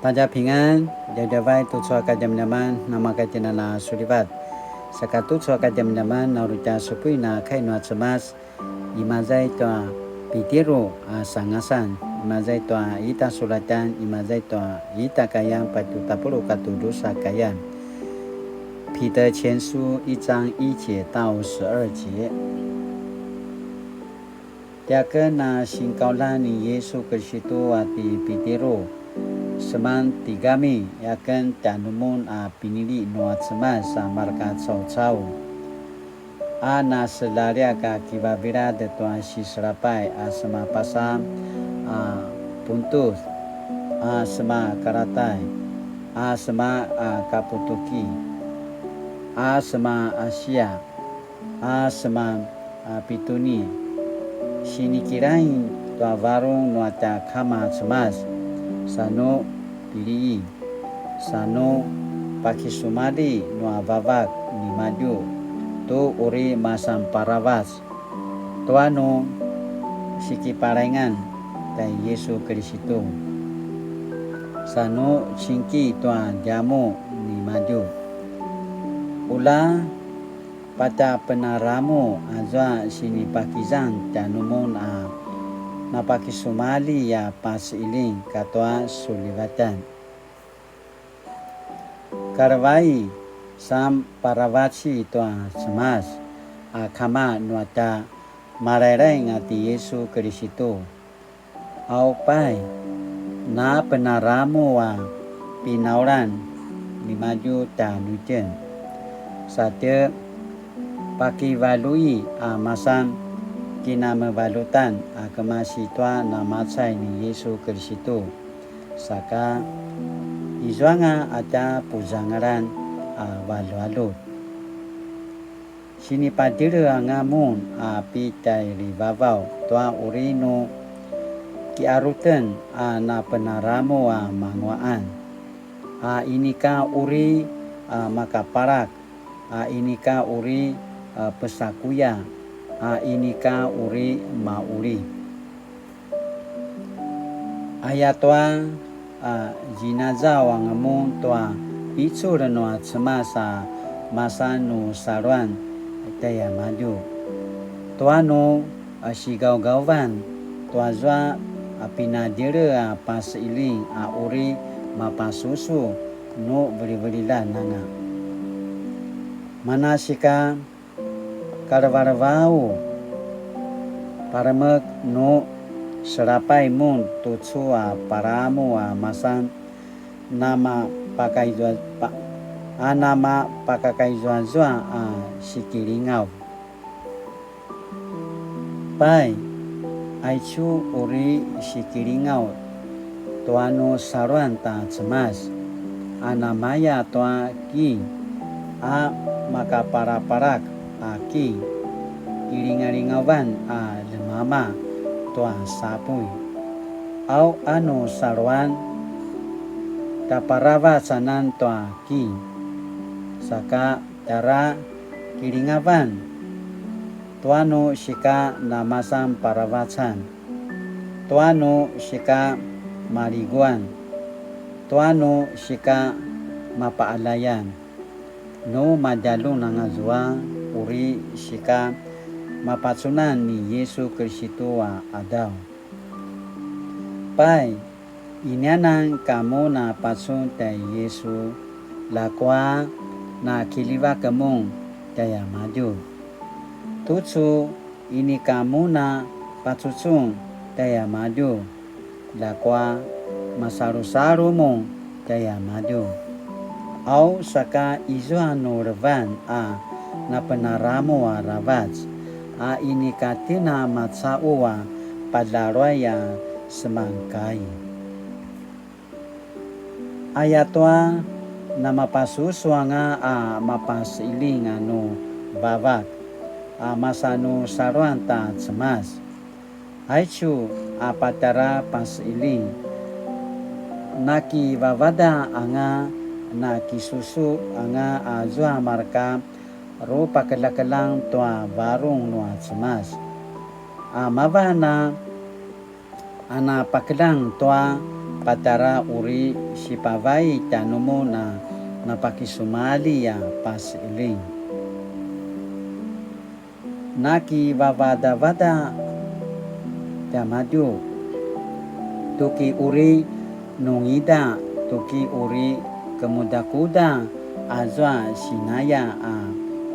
大家平安，大家vai tu chua ka jam naman nama ka jinana sulibat. Saka tu chua ka jam naman na ruja supui na kai no cemas. Imazai toa pitiro sangasan. Imazai toa ita sulatan, imazai toa ita kayang patu tapuru katu dosa kayan. 彼得前书1章1节到12节。Tiaka na singkaulah ni Yesus Kristus ati pitiro. Seman tigami yakan tanumun pinili noa cemas marka cau-cau. Na selaria ka kibabira de tuan si serapai sema pasam puntus sema karatai sema kaputuki sema Asia sema pituni sini kirain tua varung nuata kama cemas sano pilih sano pakisumadi nua vavak ni maju tu uri masam parawas tuano siki parengan dan Yesus Kristus sano singki tuan jamu ni maju ula pada penaramu azwa sini pakizan tanumun napaki sumali ya pas iling katwa sulivatan karwai sam parawatsi tua semas kama nuata marereng ati Yesus Kristus au pai na penaramu pinauran mimaju tanujen sate paki valui masam kina mevalutan kemasitwa nama sai ni Yesus Kristus saka izwanga ada puzangaran walu-walu sini padire ngamun pitai ribavau tua urino ki aruten na penaramu mangwaan inika uri makaparak inika uri pesakuya inika uri mauri ayatwa jinaza wangamun tua picu renua semasa masa nu saruan taya maju tuano sigau-gauvan tua zwa pinadire pas iling uri mapasusu no beri-berilah nanga manasika karvarvau paramek no serapai mun tutsu paramu masan nama pakai nama pakakai zua sikilingau pai aichu uri sikilingau tuano saruan ta cemas anamaya tua ki maka para-parak ki iringa-ringawan lemama tua sapui au anu saruan kaparawa sanan tua ki saka cara kiringawan tuano shika namasam parawacan tuano shika mariguan tuano shika mapaalayan no majalung nangazwa uri shika mapatsunan ni Yesus Kristus adaw pai inyanan kamu na patsun tay Yesus lakwa na kiliwa kamong kaya maju tutsu ini kamu na patsusun kaya maju lakwa masaru-saru mong kaya maju au saka izwa no revan na penaramu ravats ini katina matsau padlaroya semangkai ayatwa nama pasuswanga mapas iling anu bavak masanu sarwanta cemas aichu apatara pas iling naki vavada anga naki susu anga azwa marka rupa kelakalang tua varung nua cemas mavana ana pakelang tua patara uri si pavai tanumo na pakisumali ya pas iling. Naki vavada tamadu tuki uri nungida tuki uri kemudakuda azwa sinaya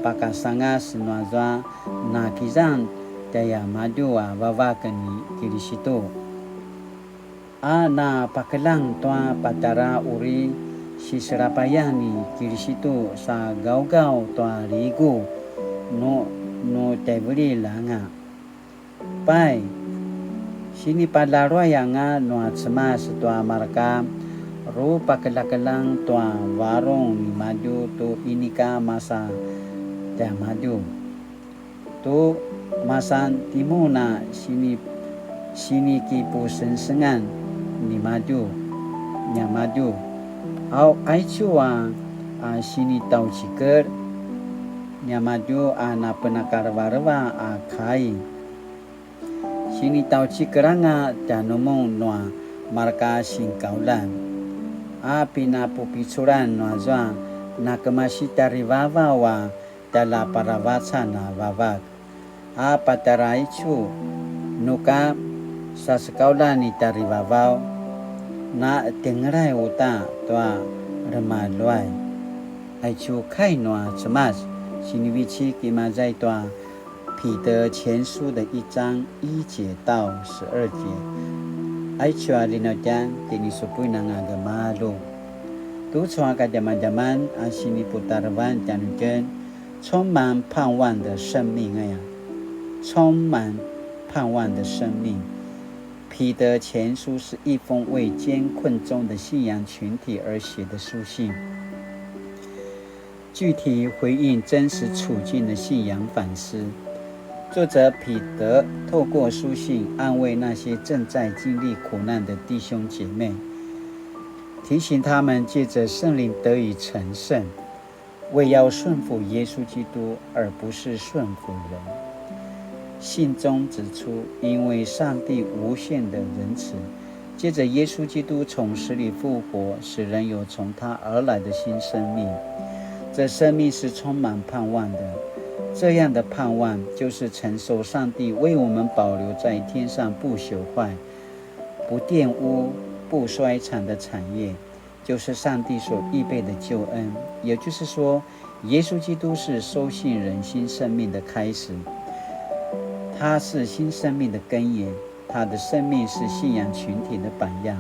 pakasangas nuazwa nakizan taya madu vavakani kirisito na pakelang tua patara uri si serapayani kirisito sa gaugau tua rigu no tebuli langa pai sini palarwa yanga no atsemas tua marka ru pakelakelang tua warung ni madu tu inika masa ta madu tu masan timuna sini kipu sensengan ni madu nya madu au aichua sini tau ciker nya madu na penakar warwa kai sini tau cikeranga tanumong noa marka singkaulan pina pupicuran noa zwa na kemasita rivawa wa dala paravatsa na vavak pataraichu nuka sa sekaulan ni tarivavau na tengrai uta tua remalwai aichu kai noa cemas sini wici kimazai tua彼得前书的1章1节到12节aichu alinajan kini supui nangaga malu tu chua ka zaman sini putarwan janken 充满盼望的生命充满盼望的生命彼得前书是一封为艰困中的信仰群体而写的书信，具体回应真实处境的信仰反思。作者彼得透过书信安慰那些正在经历苦难的弟兄姐妹，提醒他们借着圣灵得以成圣，为要顺服耶稣基督，而不是顺服人。信中指出，因为上帝无限的仁慈，借着耶稣基督从死里复活，使人有从他而来的新生命。这生命是充满盼望的，这样的盼望就是承受上帝为我们保留在天上不朽坏、不玷污、不衰残的产业，就是上帝所预备的救恩。也就是说，耶稣基督是收信人新生命的开始，他是新生命的根源，他的生命是信仰群体的榜样。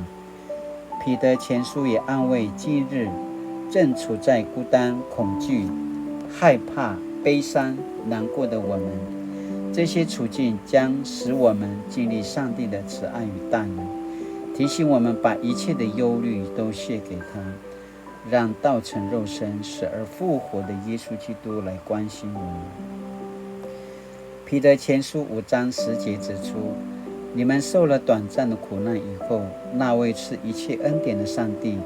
彼得前书也安慰今日正处在孤单、恐惧、害怕、悲伤、难过的我们，这些处境将使我们经历上帝的慈爱与大能，提醒我们把一切的忧虑都卸给他，让道成肉身、死而复活的耶稣基督来关心我们。彼得前书5章10节指出，你们受了短暂的苦难以后，那位赐一切恩典的上帝，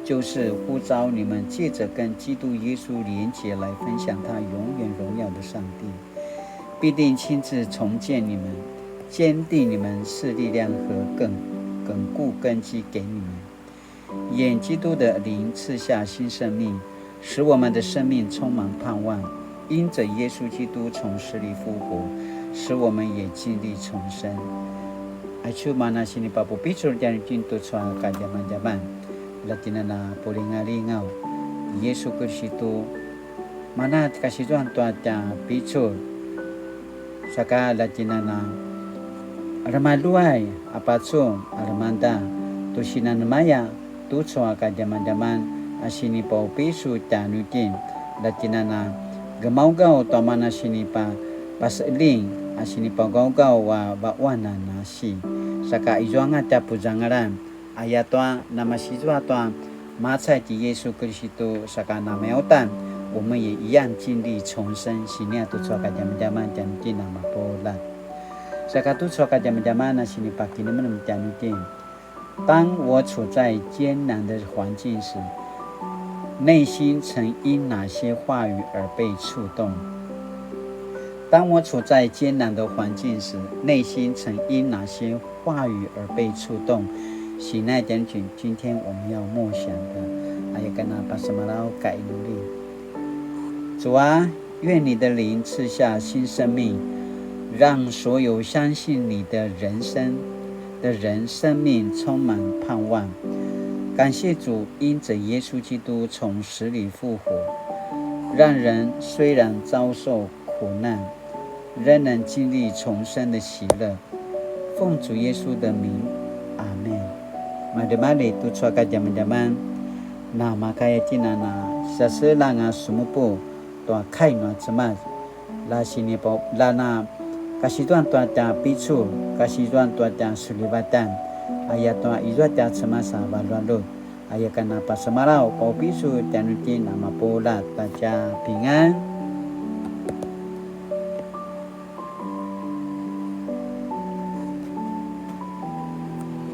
就是呼召你们借着跟基督耶稣连结来分享他永远荣耀的上帝，必定亲自重建你们，坚定你们是力量和稳固根基给你们，沿基督的灵赐下新生命，使我们的生命充满盼望。因着耶稣基督从死里复活，使我们也经历重生。Acu mana sini papu picur jani cintu soal kajaman-jaman latinana pulingalingau Yesus Kristus mana kasih Tuhan tuaca picur saka latinana ramaluai apatso aramanda tusinan maya tu soal kajaman-jaman asini pau pisu tanutin latinana gemaugau tamana sini pa paseling asini pagaugau wa bakwana nasi saka ijuanga ta puzangaran ayatwa namasizwa twa matsai ti Yesu Kristo saka nameotan 我们也一样经历重生洗念tu soka jaman-jaman janti nama pola saka tu soka jaman-jaman asini pakini menum janti 当我处在艰难的环境时，内心曾因哪些话语而被触动？当我处在艰难的环境时，内心曾因哪些话语而被触动？喜奈将军，今天我们要默想的，还有跟他把什么然后改努力。主啊，愿你的灵赐下新生命，让所有相信你的人生命充满盼望。感谢主，因着耶稣基督从死里复活，让人虽然遭受苦难，仍能经历重生的喜乐。奉主耶稣的名，阿们。Mari tu cuaca zaman-zaman na makaya tina na sasela sumupo to kai no cemas la sini po la na kasituan to ta picu kasituan to ta sulibatan ayat to izwa ta cemasa balalo ayat kana pasamarau po pisu tanuti nama pola taja pingan